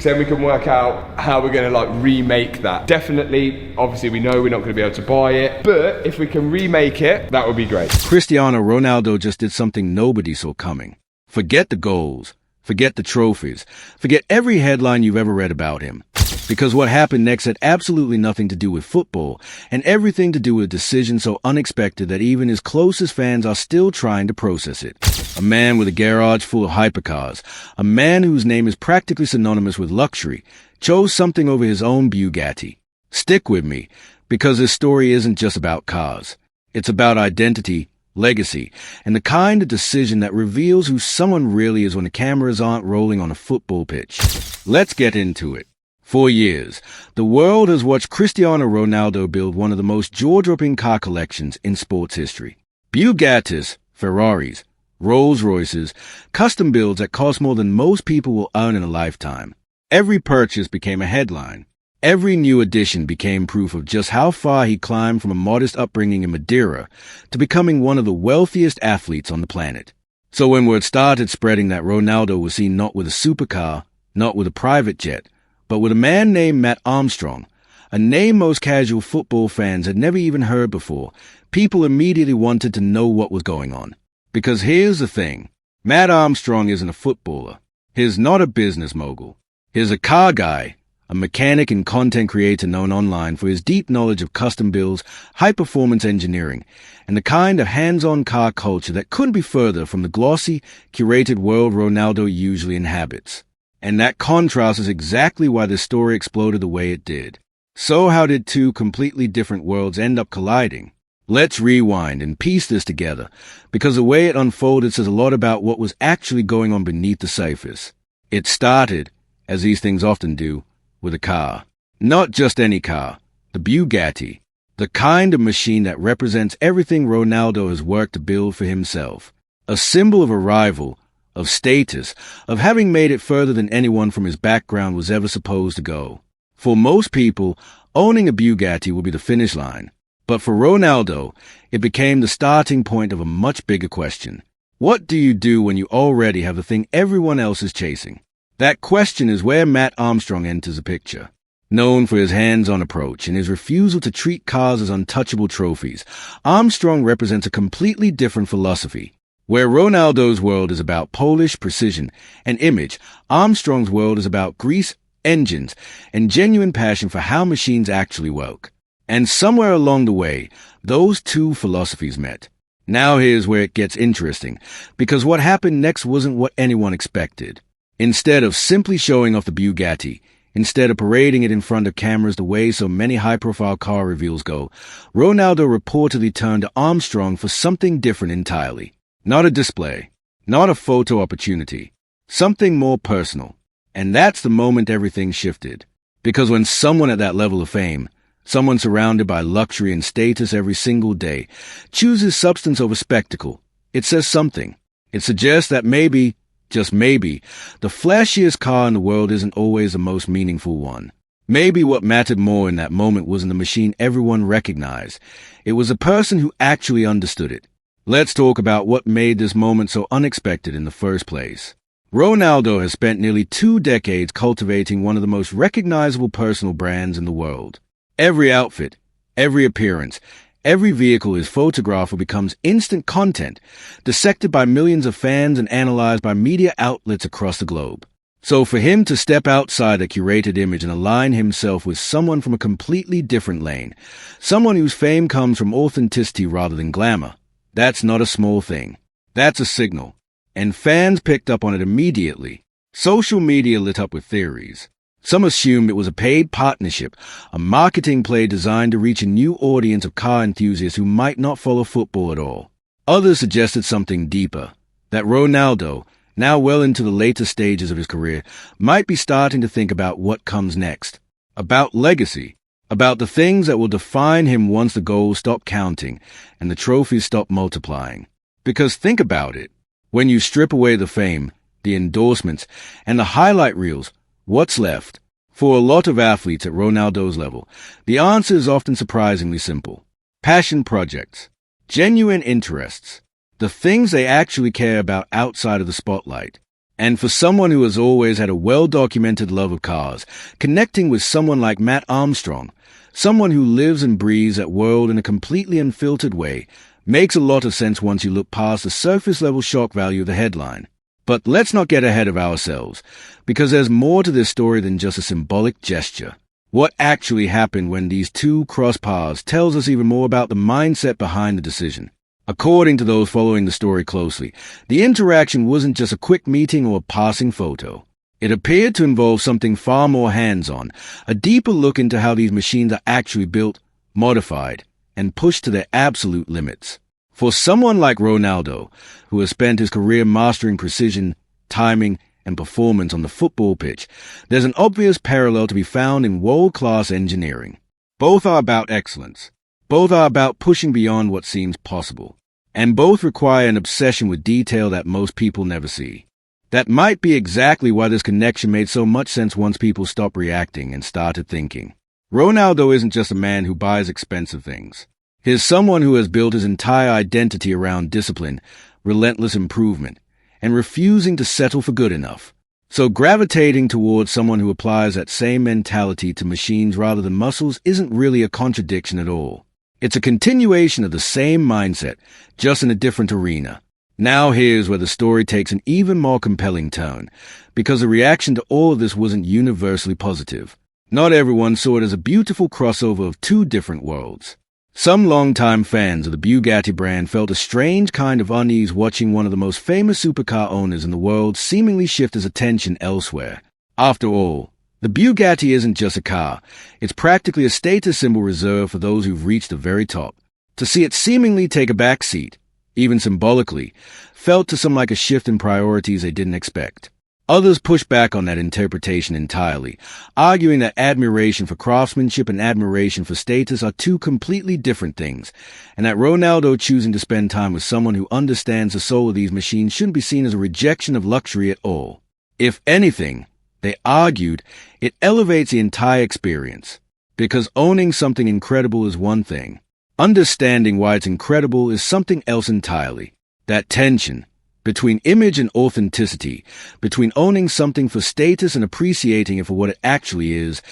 Then we can work out how we're going to like remake that. Definitely, obviously we know we're not going to be able to buy it, but if we can remake it, that would be great. Cristiano Ronaldo just did something nobody saw coming. Forget the goals, forget the trophies, forget every headline you've ever read about him. Because what happened next had absolutely nothing to do with football, and everything to do with a decision so unexpected that even his closest fans are still trying to process it. A man with a garage full of hypercars, a man whose name is practically synonymous with luxury, chose something over his own Bugatti. Stick with me, because this story isn't just about cars. It's about identity, legacy, and the kind of decision that reveals who someone really is when the cameras aren't rolling on a football pitch. Let's get into it. For years, the world has watched Cristiano Ronaldo build one of the most jaw-dropping car collections in sports history. Bugattis, Ferraris, Rolls-Royces, custom builds that cost more than most people will earn in a lifetime. Every purchase became a headline. Every new addition became proof of just how far he climbed from a modest upbringing in Madeira to becoming one of the wealthiest athletes on the planet. So when word started spreading that Ronaldo was seen not with a supercar, not with a private jet, but with a man named Mat Armstrong, a name most casual football fans had never even heard before, people immediately wanted to know what was going on. Because here's the thing, Mat Armstrong isn't a footballer. He's not a business mogul. He's a car guy, a mechanic and content creator known online for his deep knowledge of custom builds, high-performance engineering, and the kind of hands-on car culture that couldn't be further from the glossy, curated world Ronaldo usually inhabits. And that contrast is exactly why this story exploded the way it did. So how did two completely different worlds end up colliding? Let's rewind and piece this together, because the way it unfolded says a lot about what was actually going on beneath the surface. It started, as these things often do, with a car. Not just any car, the Bugatti, the kind of machine that represents everything Ronaldo has worked to build for himself. A symbol of arrival, of status, of having made it further than anyone from his background was ever supposed to go. For most people, owning a Bugatti will be the finish line. But for Ronaldo, it became the starting point of a much bigger question. What do you do when you already have the thing everyone else is chasing? That question is where Mat Armstrong enters the picture. Known for his hands-on approach and his refusal to treat cars as untouchable trophies, Armstrong represents a completely different philosophy. Where Ronaldo's world is about Polish precision and image, Armstrong's world is about grease, engines, and genuine passion for how machines actually work. And somewhere along the way, those two philosophies met. Now here's where it gets interesting, because what happened next wasn't what anyone expected. Instead of simply showing off the Bugatti, instead of parading it in front of cameras the way so many high-profile car reveals go, Ronaldo reportedly turned to Armstrong for something different entirely. Not a display, not a photo opportunity, something more personal. And that's the moment everything shifted. Because when someone at that level of fame, someone surrounded by luxury and status every single day, chooses substance over spectacle, it says something. It suggests that maybe, just maybe, the flashiest car in the world isn't always the most meaningful one. Maybe what mattered more in that moment wasn't the machine everyone recognized. It was a person who actually understood it. Let's talk about what made this moment so unexpected in the first place. Ronaldo has spent nearly 2 decades cultivating one of the most recognizable personal brands in the world. Every outfit, every appearance, every vehicle his photographer becomes instant content, dissected by millions of fans and analyzed by media outlets across the globe. So for him to step outside a curated image and align himself with someone from a completely different lane, someone whose fame comes from authenticity rather than glamour, that's not a small thing. That's a signal. And fans picked up on it immediately. Social media lit up with theories. Some assumed it was a paid partnership, a marketing play designed to reach a new audience of car enthusiasts who might not follow football at all. Others suggested something deeper, that Ronaldo, now well into the later stages of his career, might be starting to think about what comes next, about legacy, about the things that will define him once the goals stop counting and the trophies stop multiplying. Because think about it. When you strip away the fame, the endorsements, and the highlight reels, what's left? For a lot of athletes at Ronaldo's level, the answer is often surprisingly simple. Passion projects, genuine interests, the things they actually care about outside of the spotlight. And for someone who has always had a well-documented love of cars, connecting with someone like Mat Armstrong, someone who lives and breathes that world in a completely unfiltered way, makes a lot of sense once you look past the surface-level shock value of the headline. But let's not get ahead of ourselves, because there's more to this story than just a symbolic gesture. What actually happened when these two crossed paths tells us even more about the mindset behind the decision. According to those following the story closely, the interaction wasn't just a quick meeting or a passing photo. It appeared to involve something far more hands-on, a deeper look into how these machines are actually built, modified, and pushed to their absolute limits. For someone like Ronaldo, who has spent his career mastering precision, timing, and performance on the football pitch, there's an obvious parallel to be found in world-class engineering. Both are about excellence. Both are about pushing beyond what seems possible. And both require an obsession with detail that most people never see. That might be exactly why this connection made so much sense once people stopped reacting and started thinking. Ronaldo isn't just a man who buys expensive things. He's someone who has built his entire identity around discipline, relentless improvement, and refusing to settle for good enough. So gravitating towards someone who applies that same mentality to machines rather than muscles isn't really a contradiction at all. It's a continuation of the same mindset, just in a different arena. Now here's where the story takes an even more compelling turn, because the reaction to all of this wasn't universally positive. Not everyone saw it as a beautiful crossover of two different worlds. Some longtime fans of the Bugatti brand felt a strange kind of unease watching one of the most famous supercar owners in the world seemingly shift his attention elsewhere. After all, the Bugatti isn't just a car. It's practically a status symbol reserved for those who've reached the very top. To see it seemingly take a back seat, even symbolically, felt to some like a shift in priorities they didn't expect. Others pushed back on that interpretation entirely, arguing that admiration for craftsmanship and admiration for status are two completely different things, and that Ronaldo choosing to spend time with someone who understands the soul of these machines shouldn't be seen as a rejection of luxury at all. If anything, they argued, it elevates the entire experience, because owning something incredible is one thing. Understanding why it's incredible is something else entirely. That tension between image and authenticity, between owning something for status and appreciating it for what it actually is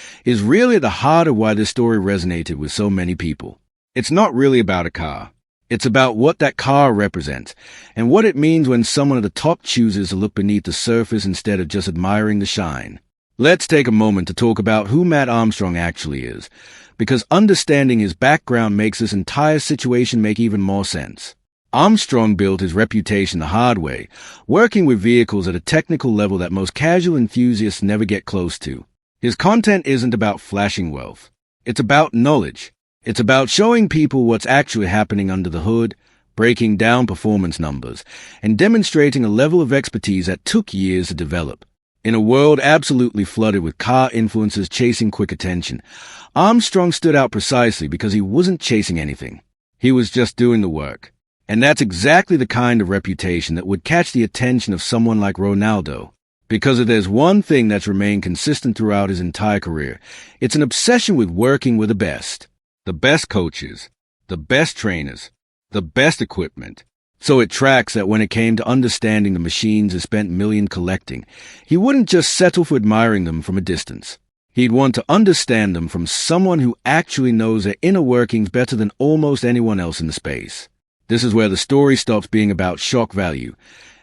really at the heart of why this story resonated with so many people. It's not really about a car. It's about what that car represents, and what it means when someone at the top chooses to look beneath the surface instead of just admiring the shine. Let's take a moment to talk about who Mat Armstrong actually is, because understanding his background makes this entire situation make even more sense. Armstrong built his reputation the hard way, working with vehicles at a technical level that most casual enthusiasts never get close to. His content isn't about flashing wealth. It's about knowledge. It's about showing people what's actually happening under the hood, breaking down performance numbers, and demonstrating a level of expertise that took years to develop. In a world absolutely flooded with car influencers chasing quick attention, Armstrong stood out precisely because he wasn't chasing anything. He was just doing the work. And that's exactly the kind of reputation that would catch the attention of someone like Ronaldo. Because if there's one thing that's remained consistent throughout his entire career, it's an obsession with working with the best. The best coaches, the best trainers, the best equipment. So it tracks that when it came to understanding the machines he spent millions collecting, he wouldn't just settle for admiring them from a distance. He'd want to understand them from someone who actually knows their inner workings better than almost anyone else in the space. This is where the story stops being about shock value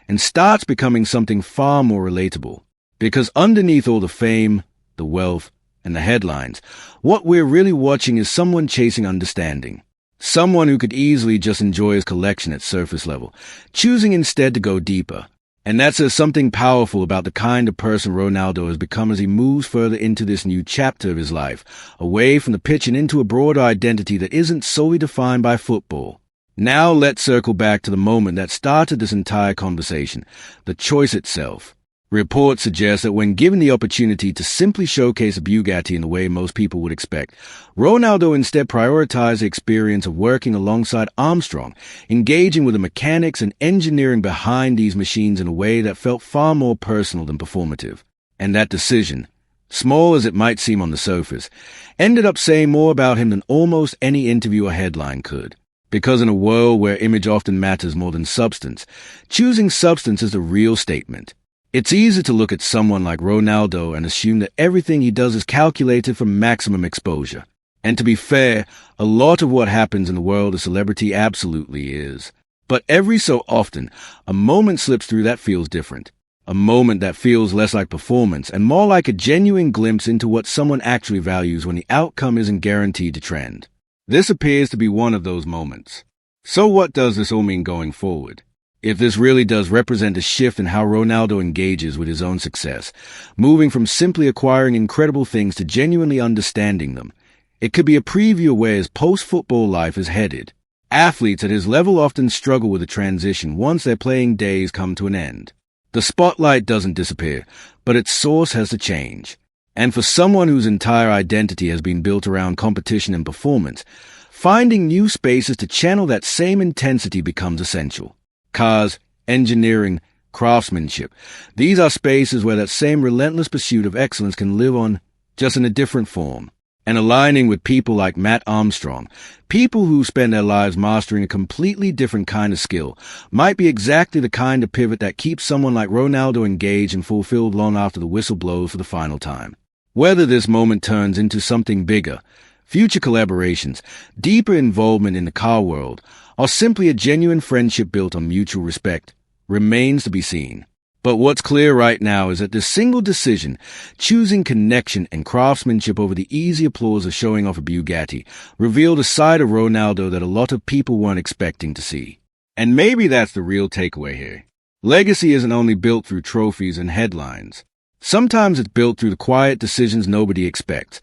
and starts becoming something far more relatable. Because underneath all the fame, the wealth, and the headlines, what we're really watching is someone chasing understanding. Someone who could easily just enjoy his collection at surface level, choosing instead to go deeper. And that says something powerful about the kind of person Ronaldo has become as he moves further into this new chapter of his life, away from the pitch and into a broader identity that isn't solely defined by football. Now let's circle back to the moment that started this entire conversation, the choice itself. Reports suggest that when given the opportunity to simply showcase a Bugatti in the way most people would expect, Ronaldo instead prioritized the experience of working alongside Armstrong, engaging with the mechanics and engineering behind these machines in a way that felt far more personal than performative. And that decision, small as it might seem on the surface, ended up saying more about him than almost any interview or headline could. Because in a world where image often matters more than substance, choosing substance is the real statement. It's easy to look at someone like Ronaldo and assume that everything he does is calculated for maximum exposure. And to be fair, a lot of what happens in the world of celebrity absolutely is. But every so often, a moment slips through that feels different. A moment that feels less like performance and more like a genuine glimpse into what someone actually values when the outcome isn't guaranteed to trend. This appears to be one of those moments. So what does this all mean going forward? If this really does represent a shift in how Ronaldo engages with his own success, moving from simply acquiring incredible things to genuinely understanding them, it could be a preview of where his post-football life is headed. Athletes at his level often struggle with a transition once their playing days come to an end. The spotlight doesn't disappear, but its source has to change. And for someone whose entire identity has been built around competition and performance, finding new spaces to channel that same intensity becomes essential. Cars, engineering, craftsmanship. These are spaces where that same relentless pursuit of excellence can live on, just in a different form. And aligning with people like Mat Armstrong, people who spend their lives mastering a completely different kind of skill, might be exactly the kind of pivot that keeps someone like Ronaldo engaged and fulfilled long after the whistle blows for the final time. Whether this moment turns into something bigger, future collaborations, deeper involvement in the car world, or simply a genuine friendship built on mutual respect, remains to be seen. But what's clear right now is that this single decision, choosing connection and craftsmanship over the easy applause of showing off a Bugatti, revealed a side of Ronaldo that a lot of people weren't expecting to see. And maybe that's the real takeaway here. Legacy isn't only built through trophies and headlines. Sometimes it's built through the quiet decisions nobody expects,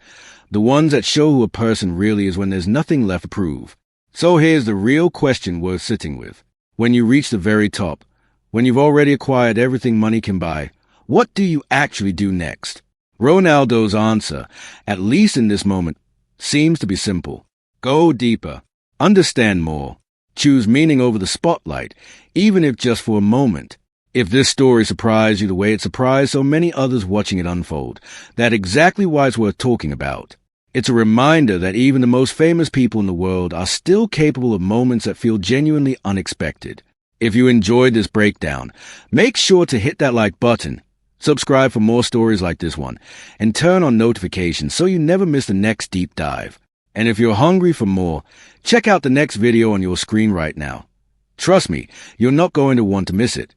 the ones that show who a person really is when there's nothing left to prove. So here's the real question worth sitting with. When you reach the very top, when you've already acquired everything money can buy, what do you actually do next? Ronaldo's answer, at least in this moment, seems to be simple. Go deeper. Understand more. Choose meaning over the spotlight, even if just for a moment. If this story surprised you the way it surprised so many others watching it unfold, that's exactly why it's worth talking about. It's a reminder that even the most famous people in the world are still capable of moments that feel genuinely unexpected. If you enjoyed this breakdown, make sure to hit that like button, subscribe for more stories like this one, and turn on notifications so you never miss the next deep dive. And if you're hungry for more, check out the next video on your screen right now. Trust me, you're not going to want to miss it.